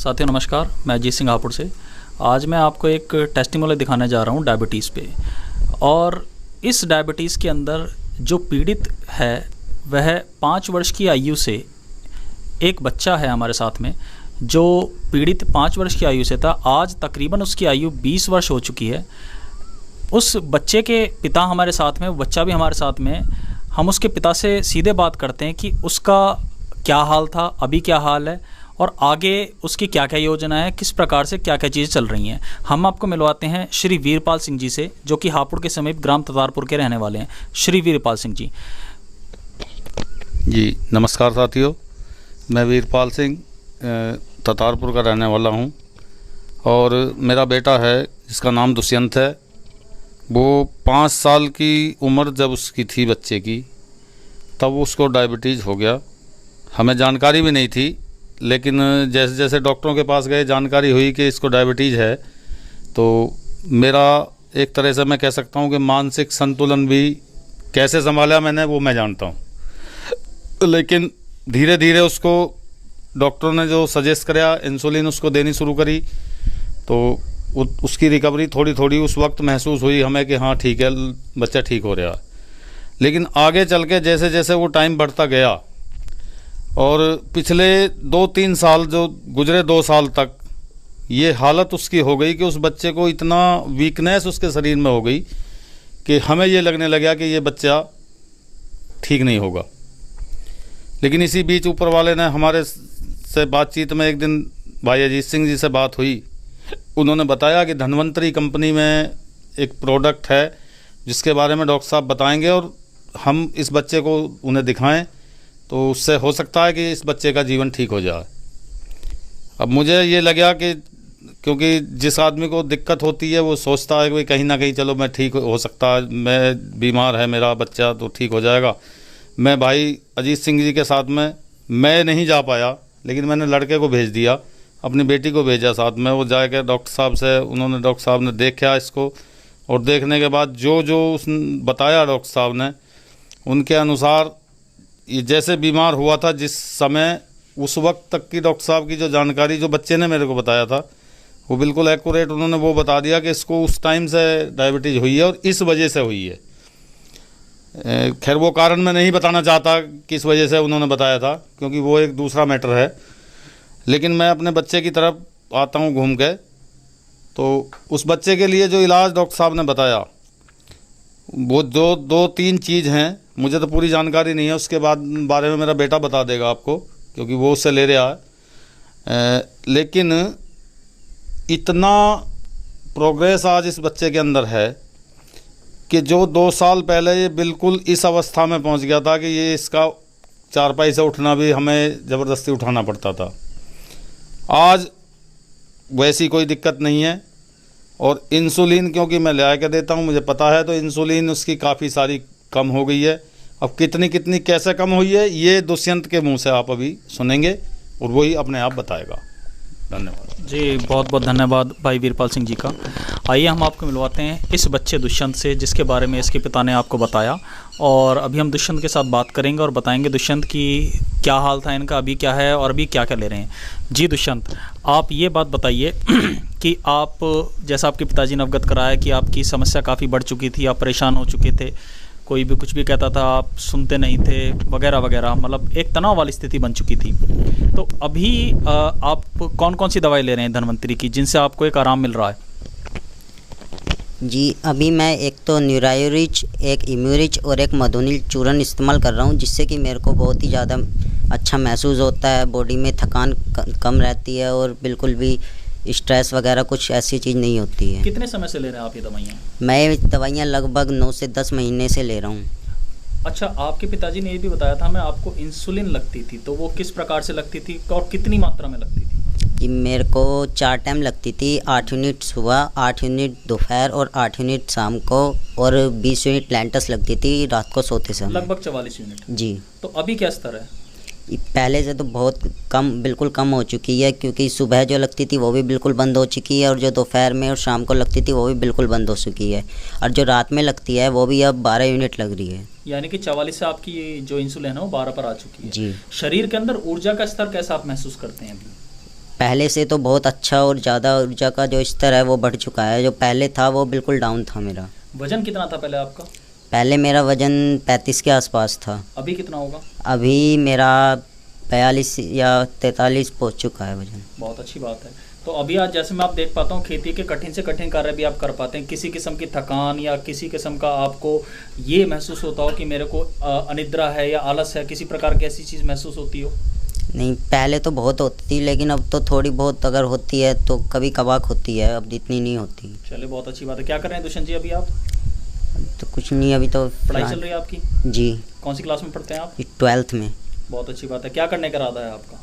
साथियों नमस्कार, मैं अजीत सिंह हापुड़ से। आज मैं आपको एक टेस्टिमोनियल दिखाने जा रहा हूँ डायबिटीज़ पे। और इस डायबिटीज़ के अंदर जो पीड़ित है वह 5 वर्ष की आयु से, एक बच्चा है हमारे साथ में जो पीड़ित 5 वर्ष की आयु से था। आज तकरीबन उसकी आयु 20 वर्ष हो चुकी है। उस बच्चे के पिता हमारे साथ में, बच्चा भी हमारे साथ में। हम उसके पिता से सीधे बात करते हैं कि उसका क्या हाल था, अभी क्या हाल है और आगे उसकी क्या क्या योजना है, किस प्रकार से क्या क्या चीज़ें चल रही हैं। हम आपको मिलवाते हैं श्री वीरपाल सिंह जी से, जो कि हापुड़ के समीप ग्राम ततारपुर के रहने वाले हैं। श्री वीरपाल सिंह जी। जी नमस्कार साथियों, मैं वीरपाल सिंह ततारपुर का रहने वाला हूं और मेरा बेटा है जिसका नाम दुष्यंत है। वो 5 साल की उम्र जब उसकी थी बच्चे की, तब उसको डायबिटीज़ हो गया। हमें जानकारी भी नहीं थी, लेकिन जैसे जैसे डॉक्टरों के पास गए जानकारी हुई कि इसको डायबिटीज़ है, तो मेरा एक तरह से मैं कह सकता हूँ कि मानसिक संतुलन भी कैसे संभाला मैंने वो मैं जानता हूँ। लेकिन धीरे धीरे उसको डॉक्टरों ने जो सजेस्ट कराया, इंसुलिन उसको देनी शुरू करी, तो उसकी रिकवरी थोड़ी थोड़ी उस वक्त महसूस हुई हमें कि हाँ ठीक है, बच्चा ठीक हो रहा है। लेकिन आगे चल के जैसे जैसे वो टाइम बढ़ता गया और पिछले 2-3 साल जो गुजरे 2 साल तक ये हालत उसकी हो गई कि उस बच्चे को इतना वीकनेस उसके शरीर में हो गई कि हमें ये लगने लगा कि ये बच्चा ठीक नहीं होगा। लेकिन इसी बीच ऊपर वाले ने हमारे से बातचीत में एक दिन भाई अजीत सिंह जी से बात हुई। उन्होंने बताया कि धन्वंतरी कंपनी में एक प्रोडक्ट है जिसके बारे में डॉक्टर साहब बताएंगे और हम इस बच्चे को उन्हें दिखाएं, तो उससे हो सकता है कि इस बच्चे का जीवन ठीक हो जाए। अब मुझे ये लगा कि क्योंकि जिस आदमी को दिक्कत होती है वो सोचता है कि कहीं ना कहीं चलो मैं ठीक हो सकता है, मैं बीमार है मेरा बच्चा तो ठीक हो जाएगा। मैं भाई अजीत सिंह जी के साथ में मैं नहीं जा पाया, लेकिन मैंने लड़के को भेज दिया, अपनी बेटी को भेजा साथ में। वो जाकर डॉक्टर साहब से, उन्होंने डॉक्टर साहब ने देखा इसको और देखने के बाद जो जो बताया डॉक्टर साहब ने, उनके अनुसार ये जैसे बीमार हुआ था जिस समय, उस वक्त तक की डॉक्टर साहब की जो जानकारी जो बच्चे ने मेरे को बताया था वो बिल्कुल एक्यूरेट उन्होंने वो बता दिया कि इसको उस टाइम से डायबिटीज़ हुई है और इस वजह से हुई है। खैर वो कारण मैं नहीं बताना चाहता किस वजह से उन्होंने बताया था, क्योंकि वो एक दूसरा मैटर है। लेकिन मैं अपने बच्चे की तरफ आता हूँ घूम के। तो उस बच्चे के लिए जो इलाज डॉक्टर साहब ने बताया वो जो 2-3 चीज़ हैं, मुझे तो पूरी जानकारी नहीं है, उसके बाद बारे में मेरा बेटा बता देगा आपको क्योंकि वो उससे ले रहा है। लेकिन इतना प्रोग्रेस आज इस बच्चे के अंदर है कि जो 2 साल पहले ये बिल्कुल इस अवस्था में पहुंच गया था कि ये इसका चारपाई से उठना भी हमें ज़बरदस्ती उठाना पड़ता था, आज वैसी कोई दिक्कत नहीं है। और इंसुलिन क्योंकि मैं ले के देता हूँ, मुझे पता है, तो इंसुलिन उसकी काफ़ी सारी कम हो गई है। अब कितनी कितनी कैसे कम हुई है ये दुष्यंत के मुंह से आप अभी सुनेंगे और वही अपने आप बताएगा। धन्यवाद जी, बहुत बहुत धन्यवाद भाई वीरपाल सिंह जी का। आइए हम आपको मिलवाते हैं इस बच्चे दुष्यंत से जिसके बारे में इसके पिता ने आपको बताया। और अभी हम दुष्यंत के साथ बात करेंगे और बताएंगे दुष्यंत की क्या हाल था, इनका अभी क्या है और अभी क्या क्या ले रहे हैं। जी दुष्यंत, आप ये बात बताइए कि आप, जैसा आपके पिताजी ने अवगत कराया कि आपकी समस्या काफ़ी बढ़ चुकी थी, आप परेशान हो चुके थे, कोई भी कुछ भी कहता था आप सुनते नहीं थे वगैरह वगैरह, मतलब एक तनाव वाली स्थिति बन चुकी थी। तो अभी आप कौन कौन सी दवाई ले रहे हैं धन्वंतरी की जिनसे आपको एक आराम मिल रहा है? जी, अभी मैं एक तो न्यूरायोरिच, एक इम्यूरिच और एक मधुनिल चूर्ण इस्तेमाल कर रहा हूँ, जिससे कि मेरे को बहुत ही ज़्यादा अच्छा महसूस होता है। बॉडी में थकान कम रहती है और बिल्कुल भी स्ट्रेस वगैरह कुछ ऐसी चीज़ नहीं होती है। कितने समय से ले रहे हैं आप ये दवाइयाँ? मैं दवाइयाँ लगभग 9 से 10 महीने से ले रहा हूँ। अच्छा, आपके पिताजी ने ये भी बताया था मैं आपको इंसुलिन लगती थी, तो वो किस प्रकार से लगती थी और कितनी मात्रा में लगती थी? कि मेरे को 4 टाइम लगती थी, 8 यूनिट सुबह, 8 यूनिट दोपहर और 8 यूनिट शाम को, और 20 यूनिट लैंटस लगती थी रात को सोते समय। लगभग 44 यूनिट। जी। तो अभी क्या स्तर है? पहले से तो बहुत कम, बिल्कुल कम हो चुकी है, क्योंकि सुबह जो लगती थी वो भी बिल्कुल बंद हो चुकी है और जो दोपहर में और शाम को लगती थी वो भी बिल्कुल बंद हो चुकी है, और जो रात में लगती है वो भी अब 12 यूनिट लग रही है। यानी कि 44 से आपकी जो इंसुलिन है वो 12 पर आ चुकी है। जी। शरीर के अंदर ऊर्जा का स्तर कैसा आप महसूस करते हैं अभी? पहले से तो बहुत अच्छा और ज़्यादा ऊर्जा का जो स्तर है वो बढ़ चुका है। जो पहले था वो बिल्कुल डाउन था मेरा। वजन कितना था पहले आपका? पहले मेरा वज़न 35 के आसपास था। अभी कितना होगा? अभी मेरा 42 या 43 पहुंच चुका है वज़न। बहुत अच्छी बात है। तो अभी आज जैसे मैं आप देख पाता हूँ, खेती के कठिन से कठिन कार्य भी आप कर पाते हैं। किसी किस्म की थकान या किसी किस्म का आपको ये महसूस होता हो कि मेरे को अनिद्रा है या आलस है, किसी प्रकार की ऐसी चीज़ महसूस होती हो? नहीं, पहले तो बहुत होती थी, लेकिन अब तो थोड़ी बहुत अगर होती है तो कभी कभार होती है, अब इतनी नहीं होती। चलिए, बहुत अच्छी बात है। क्या कर रहे हैं दुष्यंत जी अभी आप? तो कुछ नहीं, अभी तो पढ़ाई चल रही है आपकी? जी। कौन सी क्लास में पढ़ते हैं आप? 12th में। बहुत अच्छी बात है। क्या करने का इरादा है आपका?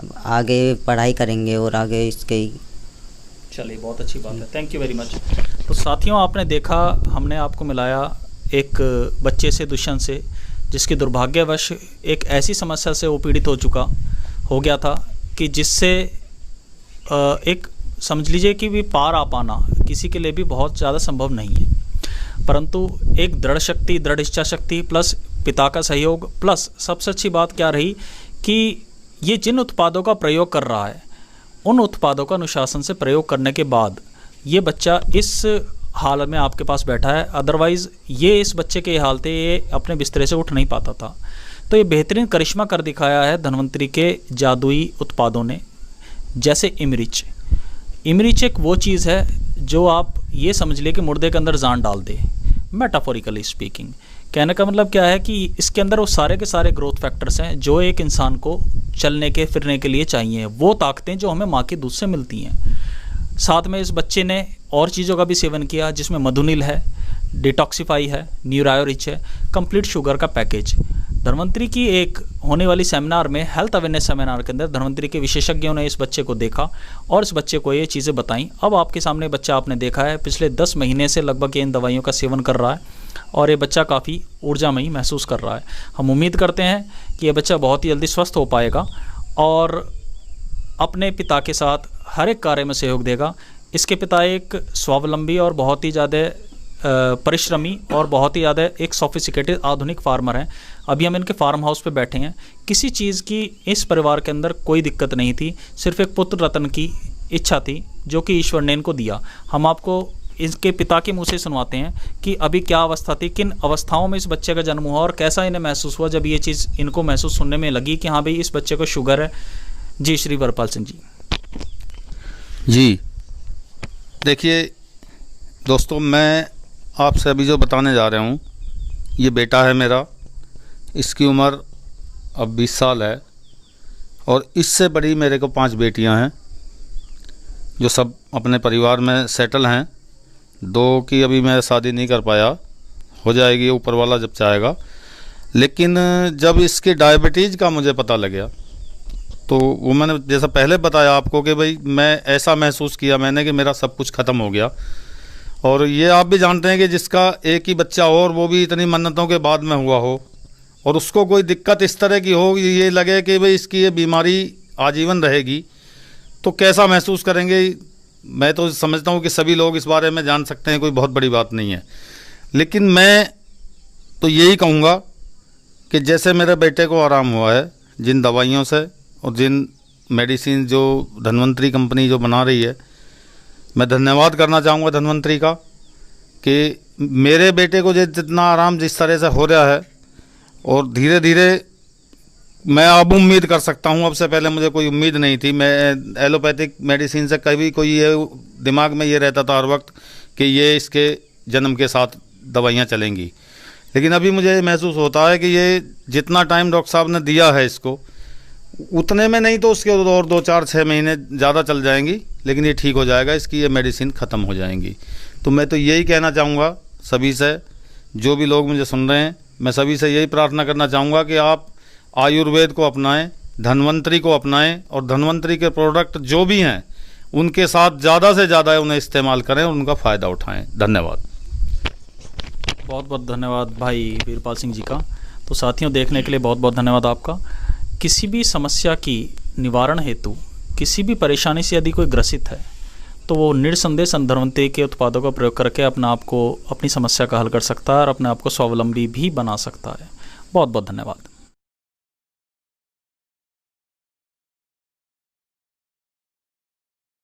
अब आगे पढ़ाई करेंगे और आगे इसके ही। चलिए, बहुत अच्छी बात है। Thank you very much. तो साथियों, आपने देखा, हमने आपको मिलाया एक बच्चे से, दुष्यंत से, जिसकी दुर्भाग्यवश एक ऐसी समस्या से वो पीड़ित हो गया था कि जिससे एक समझ लीजिए कि भी पार आ पाना किसी के लिए भी बहुत ज़्यादा संभव नहीं है। परंतु एक दृढ़ शक्ति, दृढ़ इच्छा शक्ति प्लस पिता का सहयोग प्लस सबसे अच्छी बात क्या रही कि ये जिन उत्पादों का प्रयोग कर रहा है उन उत्पादों का अनुशासन से प्रयोग करने के बाद ये बच्चा इस हाल में आपके पास बैठा है। अदरवाइज़ ये इस बच्चे के हाल थे, ये अपने बिस्तरे से उठ नहीं पाता था। तो ये बेहतरीन करिश्मा कर दिखाया है धन्वंतरी के जादुई उत्पादों ने, जैसे इमरिच। इमरिच एक वो चीज़ है जो आप ये समझ लिए कि मुर्दे के अंदर जान डाल दे, मेटाफोरिकली स्पीकिंग। कहने का मतलब क्या है कि इसके अंदर वो सारे के सारे ग्रोथ फैक्टर्स हैं जो एक इंसान को चलने के फिरने के लिए चाहिए, वो ताकतें जो हमें माँ के दूध से मिलती हैं। साथ में इस बच्चे ने और चीज़ों का भी सेवन किया, जिसमें मधुनील है, डिटॉक्सीफाई है, न्यूरायोरिच है, कंप्लीट शुगर का पैकेज। धन्वंतरी की एक होने वाली सेमिनार में, हेल्थ अवेयरनेस सेमिनार के अंदर धन्वंतरी के विशेषज्ञों ने इस बच्चे को देखा और इस बच्चे को ये चीज़ें बताईं। अब आपके सामने बच्चा आपने देखा है, पिछले 10 महीने से लगभग इन दवाइयों का सेवन कर रहा है और ये बच्चा काफ़ी ऊर्जामयी महसूस कर रहा है। हम उम्मीद करते हैं कि ये बच्चा बहुत ही जल्दी स्वस्थ हो पाएगा और अपने पिता के साथ हर एक कार्य में सहयोग देगा। इसके पिता एक स्वावलंबी और बहुत ही ज़्यादा परिश्रमी और बहुत ही ज़्यादा एक सोफिस्टिकेटेड आधुनिक फार्मर हैं। अभी हम इनके फार्म हाउस पे बैठे हैं। किसी चीज़ की इस परिवार के अंदर कोई दिक्कत नहीं थी, सिर्फ एक पुत्र रत्न की इच्छा थी जो कि ईश्वर ने इनको दिया। हम आपको इसके पिता के मुंह से सुनवाते हैं कि अभी क्या अवस्था थी, किन अवस्थाओं में इस बच्चे का जन्म हुआ और कैसा इन्हें महसूस हुआ जब ये चीज़ इनको महसूस सुनने में लगी कि हाँ भाई इस बच्चे को शुगर है। जी श्री वरपाल सिंह जी। जी देखिए दोस्तों, मैं आपसे अभी जो बताने जा रहा हूँ, ये बेटा है मेरा, इसकी उम्र अब 20 साल है और इससे बड़ी मेरे को 5 बेटियां हैं जो सब अपने परिवार में सेटल हैं। 2 की अभी मैं शादी नहीं कर पाया, हो जाएगी ऊपर वाला जब चाहेगा। लेकिन जब इसके डायबिटीज़ का मुझे पता लगा तो वो मैंने जैसा पहले बताया आपको कि भाई मैं ऐसा महसूस किया मैंने कि मेरा सब कुछ ख़त्म हो गया। और ये आप भी जानते हैं कि जिसका एक ही बच्चा हो और वो भी इतनी मन्नतों के बाद में हुआ हो और उसको कोई दिक्कत इस तरह की हो, ये लगे कि भाई इसकी ये बीमारी आजीवन रहेगी, तो कैसा महसूस करेंगे। मैं तो समझता हूँ कि सभी लोग इस बारे में जान सकते हैं, कोई बहुत बड़ी बात नहीं है। लेकिन मैं तो यही कहूँगा कि जैसे मेरे बेटे को आराम हुआ है जिन दवाइयों से और जिन मेडिसिन जो धन्वंतरी कंपनी जो बना रही है, मैं धन्यवाद करना चाहूँगा धन्वंतरी का कि मेरे बेटे को जितना आराम जिस तरह से हो रहा है और धीरे धीरे मैं अब उम्मीद कर सकता हूँ। अब से पहले मुझे कोई उम्मीद नहीं थी। मैं एलोपैथिक मेडिसिन से कभी कोई ये दिमाग में ये रहता था हर वक्त कि ये इसके जन्म के साथ दवाइयाँ चलेंगी, लेकिन अभी मुझे महसूस होता है कि ये जितना टाइम डॉक्टर साहब ने दिया है इसको उतने में नहीं तो उसके और 2-4-6 महीने ज़्यादा चल जाएंगी, लेकिन ये ठीक हो जाएगा, इसकी ये मेडिसिन ख़त्म हो जाएंगी। तो मैं तो यही कहना चाहूँगा सभी से, जो भी लोग मुझे सुन रहे हैं, मैं सभी से यही प्रार्थना करना चाहूँगा कि आप आयुर्वेद को अपनाएं, धन्वंतरी को अपनाएं और धन्वंतरी के प्रोडक्ट जो भी हैं उनके साथ ज़्यादा से ज़्यादा उन्हें इस्तेमाल करें और उनका फ़ायदा उठाएँ। धन्यवाद। बहुत बहुत धन्यवाद भाई वीरपाल सिंह जी का। तो साथियों, देखने के लिए बहुत बहुत धन्यवाद आपका। किसी भी समस्या की निवारण हेतु, किसी भी परेशानी से यदि कोई ग्रसित है तो वो निसंदेह धन्वंतरी के उत्पादों का प्रयोग करके अपने आप को, अपनी समस्या का हल कर सकता है और अपने आप को स्वावलंबी भी बना सकता है। बहुत बहुत धन्यवाद।